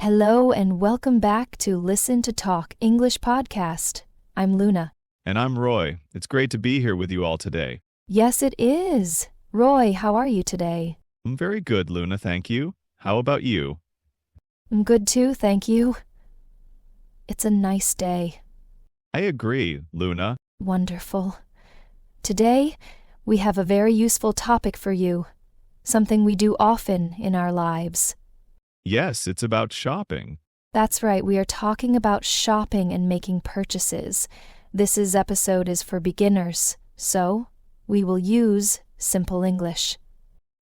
Hello and welcome back to Listen to Talk English podcast. I'm Luna. And I'm Roy. It's great to be here with you all today. Yes, it is. Roy, how are you today? I'm very good, Luna, thank you. How about you? I'm good too, thank you. It's a nice day. I agree, Luna. Wonderful. Today, we have a very useful topic for you, something we do often in our lives. Yes, it's about shopping. That's right, we are talking about shopping and making purchases. This episode is for beginners, so we will use simple English.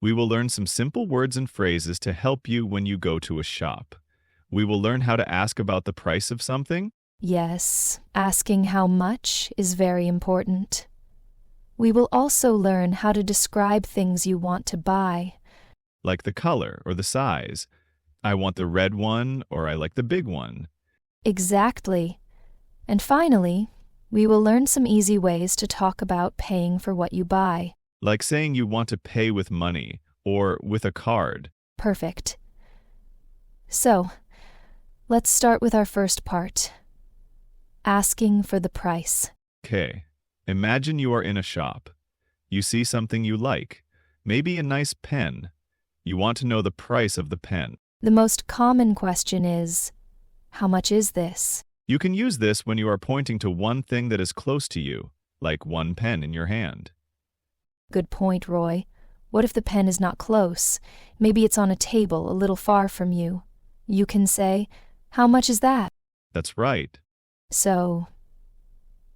We will learn some simple words and phrases to help you when you go to a shop. We will learn how to ask about the price of something. Yes, asking how much is very important. We will also learn how to describe things you want to buy. Like the color or the size. I want the red one or I like the big one. Exactly. And finally, we will learn some easy ways to talk about paying for what you buy. Like saying you want to pay with money or with a card. Perfect. So, let's start with our first part. Asking for the price. Okay, imagine you are in a shop. You see something you like, maybe a nice pen. You want to know the price of the pen. The most common question is, how much is this? You can use this when you are pointing to one thing that is close to you, like one pen in your hand. Good point, Roy. What if the pen is not close? Maybe it's on a table a little far from you. You can say, how much is that? That's right. So,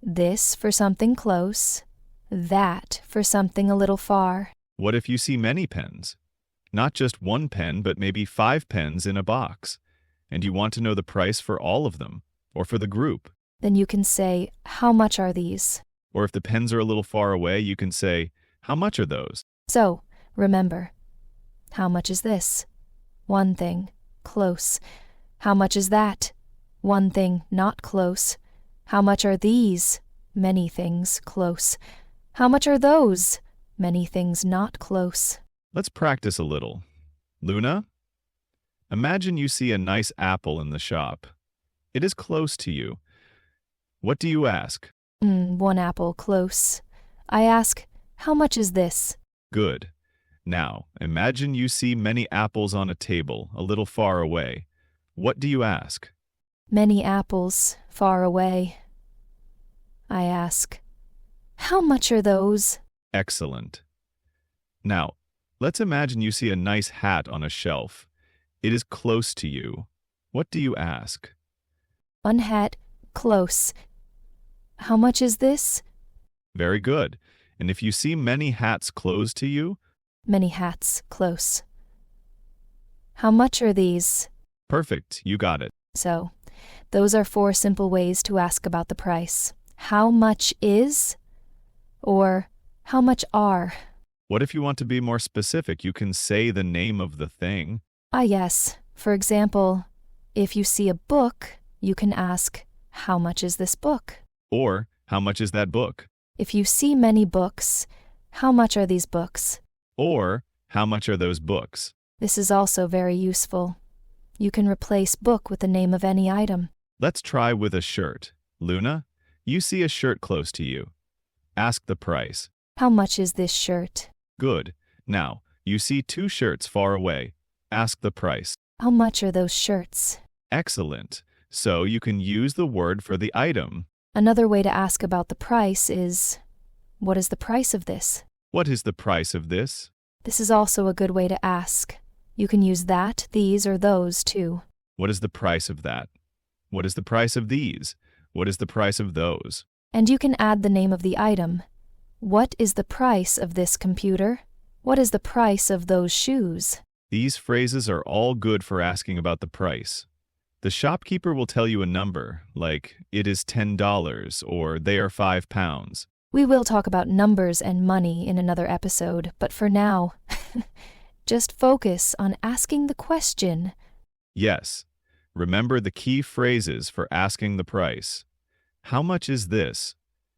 this for something close, that for something a little far. What if you see many pens? Not just one pen, but maybe 5 pens in a box. And you want to know the price for all of them, or for the group. Then you can say, how much are these? Or if the pens are a little far away, you can say, how much are those? So, remember, how much is this? One thing, close. How much is that? One thing, not close. How much are these? Many things, close. How much are those? Many things, not close. Let's practice a little. Luna, imagine you see a nice apple in the shop. It is close to you. What do you ask? One apple, close. I ask, how much is this? Good. Now, imagine you see many apples on a table, a little far away. What do you ask? Many apples, far away. I ask, how much are those? Excellent. Now, let's imagine you see a nice hat on a shelf. It is close to you. What do you ask? One hat, close. How much is this? Very good. And if you see many hats close to you? Many hats, close. How much are these? Perfect, you got it. So, those are 4 simple ways to ask about the price. How much is? Or, how much are? What if you want to be more specific? You can say the name of the thing. Yes. For example, if you see a book, you can ask, how much is this book? Or, how much is that book? If you see many books, how much are these books? Or, how much are those books? This is also very useful. You can replace book with the name of any item. Let's try with a shirt. Luna, you see a shirt close to you. Ask the price. How much is this shirt? Good. Now, you see 2 shirts far away. Ask the price. How much are those shirts? Excellent. So you can use the word for the item. Another way to ask about the price is, what is the price of this? What is the price of this? This is also a good way to ask. You can use that, these, or those too. What is the price of that? What is the price of these? What is the price of those? And you can add the name of the item. What is the price of this computer? What is the price of those shoes? These phrases are all good for asking about the price. The shopkeeper will tell you a number, like, it is $10 or they are £5. We will talk about numbers and money in another episode, but for now, just focus on asking the question. Yes. Remember the key phrases for asking the price. How much is this?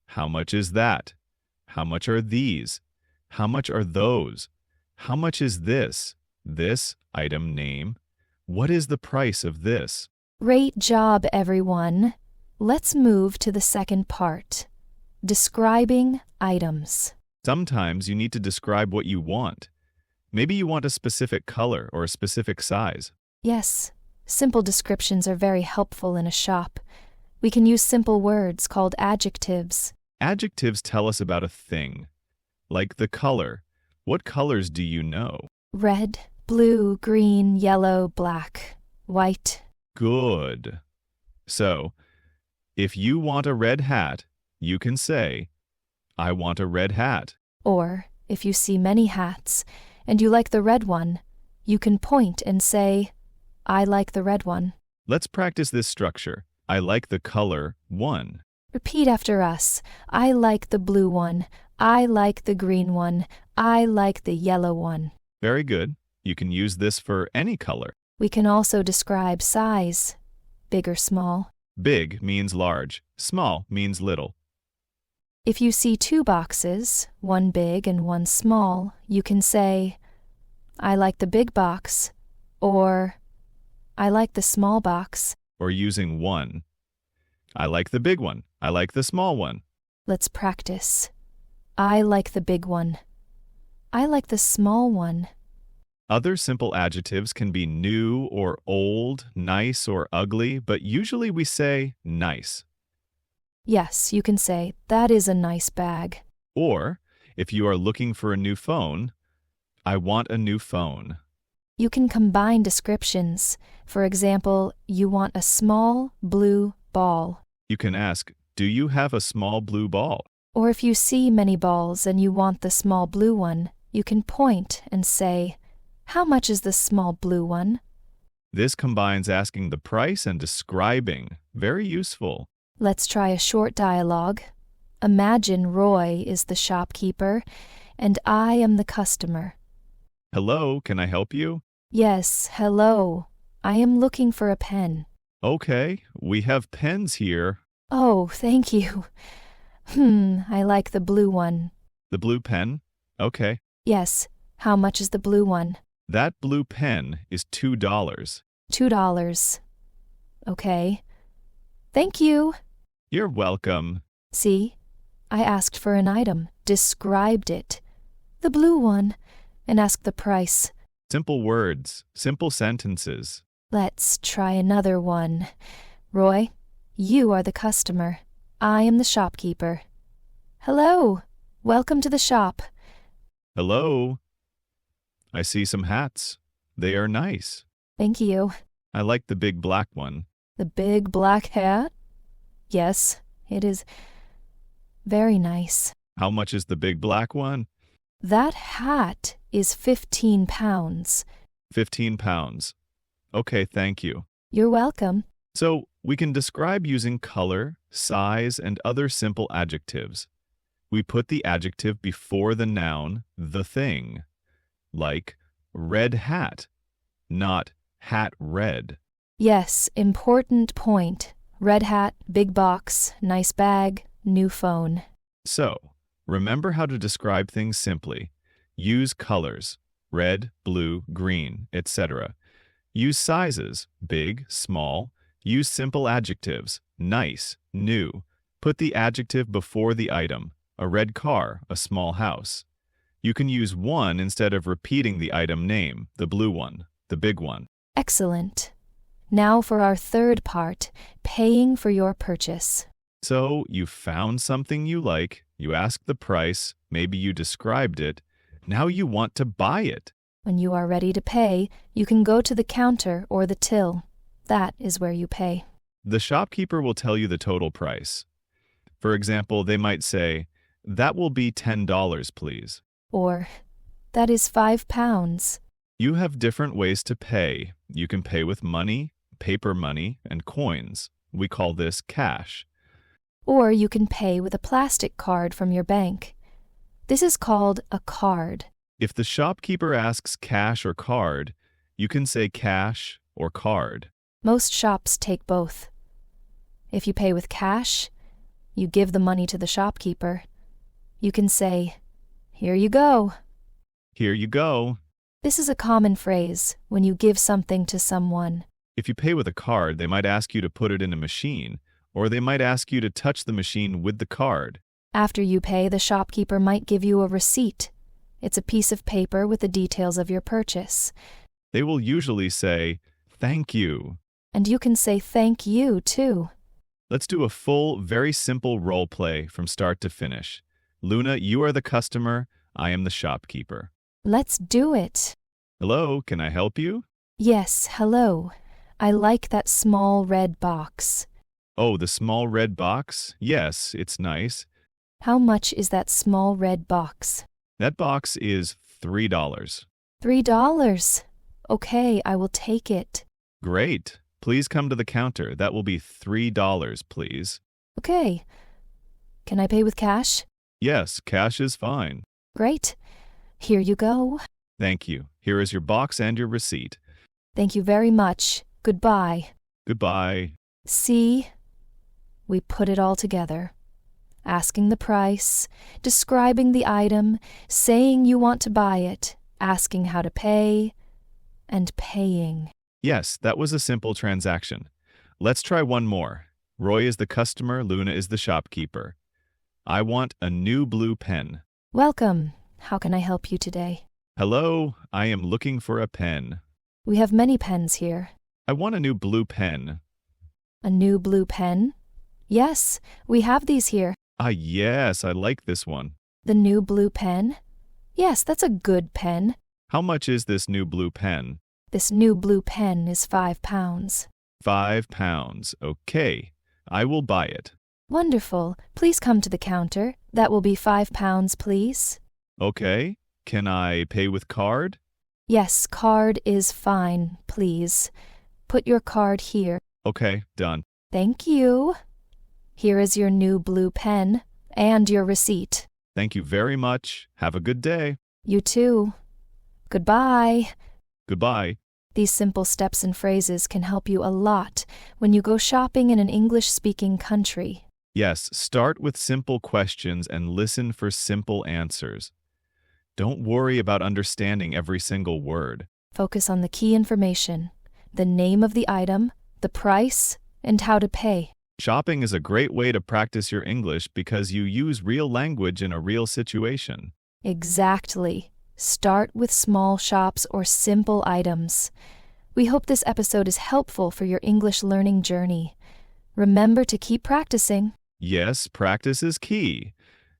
How much is that? How much are these? How much are those? How much is this? This item name. What is the price of this? Great job, everyone. Let's move to the second part. Describing items. Sometimes you need to describe what you want. Maybe you want a specific color or a specific size. Yes, simple descriptions are very helpful in a shop. We can use simple words called adjectives. Adjectives tell us about a thing. Like the color. What colors do you know? Red, blue, green, yellow, black, white. Good. So, if you want a red hat, you can say, I want a red hat. Or, if you see many hats and you like the red one, you can point and say, I like the red one. Let's practice this structure. I like the color 1. Repeat after us. I like the blue one. I like the green one. I like the yellow one. Very good. You can use this for any color. We can also describe size, big or small. Big means large. Small means little. If you see 2 boxes, one big and one small, you can say, I like the big box, or I like the small box. Or using 1. I like the big one. I like the small one. Let's practice. I like the big one. I like the small one. Other simple adjectives can be new or old, nice or ugly, but usually we say nice. Yes, you can say, that is a nice bag. Or, if you are looking for a new phone, I want a new phone. You can combine descriptions. For example, you want a small blue ball. You can ask, do you have a small blue ball? Or if you see many balls and you want the small blue one, you can point and say, how much is the small blue one? This combines asking the price and describing. Very useful. Let's try a short dialogue. Imagine Roy is the shopkeeper and I am the customer. Hello, can I help you? Yes, hello. I am looking for a pen. Okay, we have pens here. Oh, thank you. I like the blue one. The blue pen? Okay. Yes, how much is the blue one? That blue pen is $2. $2. Okay. Thank you. You're welcome. See, I asked for an item, described it, the blue one, and asked the price. Simple words, simple sentences. Let's try another one. Roy, you are the customer. I am the shopkeeper. Hello, welcome to the shop. Hello. I see some hats. They are nice. Thank you. I like the big black one. The big black hat? Yes, it is very nice. How much is the big black one? That hat is 15 pounds. 15 pounds. Okay, thank you. You're welcome. So, we can describe using color, size, and other simple adjectives. We put the adjective before the noun, the thing. Like red hat, not hat red. Yes, important point. Red hat, big box, nice bag, new phone. So, remember how to describe things simply. Use colors, red, blue, green, etc. Use sizes, big, small. Use simple adjectives, nice, new. Put the adjective before the item, a red car, a small house. You can use one instead of repeating the item name, the blue one, the big one. Excellent. Now for our third part, paying for your purchase. So, you found something you like, you asked the price, maybe you described it. Now you want to buy it. When you are ready to pay, you can go to the counter or the till. That is where you pay. The shopkeeper will tell you the total price. For example, they might say, that will be $10, please. Or, that is 5 pounds. You have different ways to pay. You can pay with money, paper money, and coins. We call this cash. Or you can pay with a plastic card from your bank. This is called a card. If the shopkeeper asks cash or card, you can say cash or card. Most shops take both. If you pay with cash, you give the money to the shopkeeper. You can say, "Here you go." Here you go. This is a common phrase when you give something to someone. If you pay with a card, they might ask you to put it in a machine, or they might ask you to touch the machine with the card. After you pay, the shopkeeper might give you a receipt. It's a piece of paper with the details of your purchase. They will usually say, "Thank you." And you can say thank you, too. Let's do a full, very simple role play from start to finish. Luna, you are the customer. I am the shopkeeper. Let's do it. Hello, can I help you? Yes, hello. I like that small red box. Oh, the small red box? Yes, it's nice. How much is that small red box? That box is $3. $3. Okay, I will take it. Great. Please come to the counter. That will be $3, please. Okay. Can I pay with cash? Yes, cash is fine. Great. Here you go. Thank you. Here is your box and your receipt. Thank you very much. Goodbye. Goodbye. See? We put it all together. Asking the price, describing the item, saying you want to buy it, asking how to pay, and paying. Yes, that was a simple transaction. Let's try one more. Roy is the customer, Luna is the shopkeeper. I want a new blue pen. Welcome. How can I help you today? Hello, I am looking for a pen. We have many pens here. I want a new blue pen. A new blue pen? Yes, we have these here. Ah, yes, I like this one. The new blue pen? Yes, that's a good pen. How much is this new blue pen? This new blue pen is £5. £5. Okay, I will buy it. Wonderful. Please come to the counter. That will be £5, please. Okay, can I pay with card? Yes, card is fine, please. Put your card here. Okay, done. Thank you. Here is your new blue pen and your receipt. Thank you very much. Have a good day. You too. Goodbye. Goodbye. These simple steps and phrases can help you a lot when you go shopping in an English-speaking country. Yes, start with simple questions and listen for simple answers. Don't worry about understanding every single word. Focus on the key information, the name of the item, the price, and how to pay. Shopping is a great way to practice your English because you use real language in a real situation. Exactly. Start with small shops or simple items. We hope this episode is helpful for your English learning journey. Remember to keep practicing. Yes, practice is key.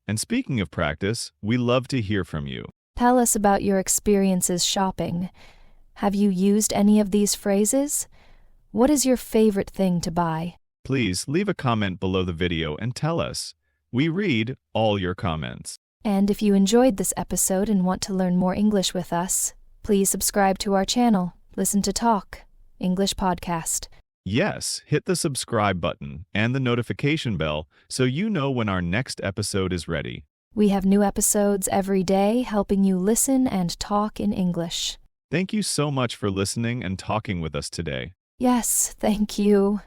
And speaking of practice, we love to hear from you. Tell us about your experiences shopping. Have you used any of these phrases? What is your favorite thing to buy? Please leave a comment below the video and tell us. We read all your comments. And if you enjoyed this episode and want to learn more English with us, please subscribe to our channel, Listen to Talk, English Podcast. Yes, hit the subscribe button and the notification bell so you know when our next episode is ready. We have new episodes every day helping you listen and talk in English. Thank you so much for listening and talking with us today. Yes, thank you.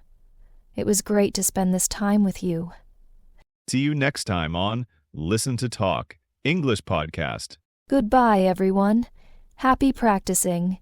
It was great to spend this time with you. See you next time on Listen to Talk, English Podcast. Goodbye, everyone. Happy practicing.